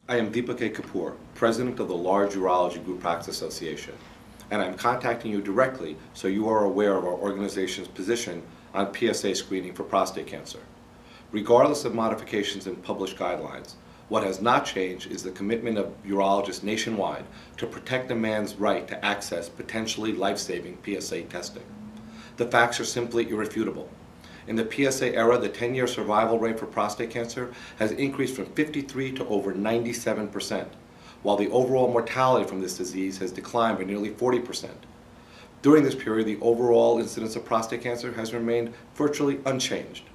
I am Deepak A. Kapoor, President of the Large Urology Group Practice Association, and I'm contacting you directly so you are aware of our organization's position on PSA screening for prostate cancer. Regardless of modifications in published guidelines, what has not changed is the commitment of urologists nationwide to protect a man's right to access potentially life-saving PSA testing. The facts are simply irrefutable. In the PSA era, the 10-year survival rate for prostate cancer has increased from 53 to over 97%, while the overall mortality from this disease has declined by nearly 40%. During this period, the overall incidence of prostate cancer has remained virtually unchanged.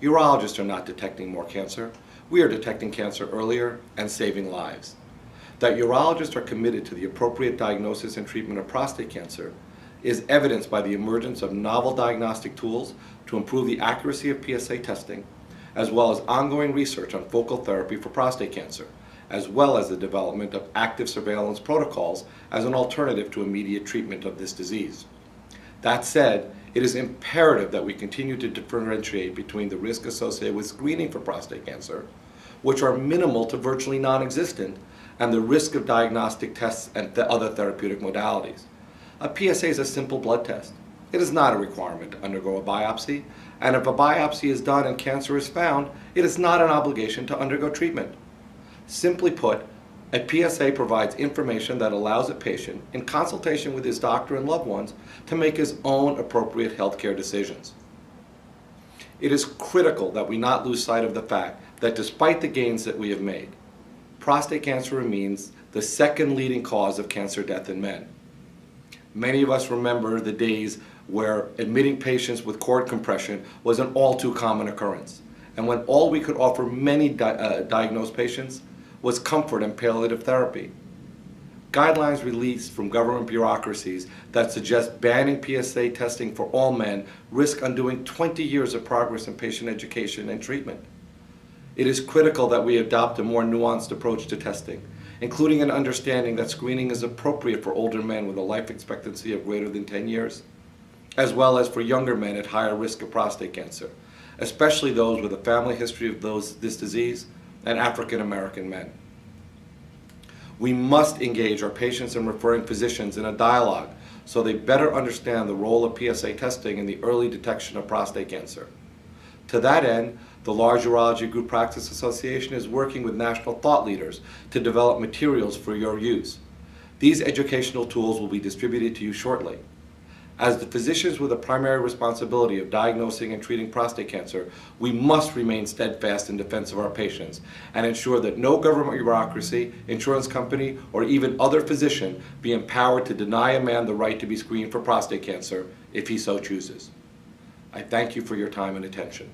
Urologists are not detecting more cancer. We are detecting cancer earlier and saving lives. That urologists are committed to the appropriate diagnosis and treatment of prostate cancer is evidenced by the emergence of novel diagnostic tools to improve the accuracy of PSA testing, as well as ongoing research on focal therapy for prostate cancer, as well as the development of active surveillance protocols as an alternative to immediate treatment of this disease. That said, it is imperative that we continue to differentiate between the risk associated with screening for prostate cancer, which are minimal to virtually non-existent, and the risk of diagnostic tests and other therapeutic modalities. A PSA is a simple blood test. It is not a requirement to undergo a biopsy, and if a biopsy is done and cancer is found, it is not an obligation to undergo treatment. Simply put, a PSA provides information that allows a patient, in consultation with his doctor and loved ones, to make his own appropriate healthcare decisions. It is critical that we not lose sight of the fact that despite the gains that we have made, prostate cancer remains the second leading cause of cancer death in men. Many of us remember the days where admitting patients with cord compression was an all too common occurrence, and when all we could offer many diagnosed patients was comfort and palliative therapy. Guidelines released from government bureaucracies that suggest banning PSA testing for all men risk undoing 20 years of progress in patient education and treatment. It is critical that we adopt a more nuanced approach to testing, including an understanding that screening is appropriate for older men with a life expectancy of greater than 10 years, as well as for younger men at higher risk of prostate cancer, especially those with a family history of this disease and African American men. We must engage our patients and referring physicians in a dialogue so they better understand the role of PSA testing in the early detection of prostate cancer. To that end, the Large Urology Group Practice Association is working with national thought leaders to develop materials for your use. These educational tools will be distributed to you shortly. As the physicians with the primary responsibility of diagnosing and treating prostate cancer, we must remain steadfast in defense of our patients and ensure that no government bureaucracy, insurance company, or even other physician be empowered to deny a man the right to be screened for prostate cancer if he so chooses. I thank you for your time and attention.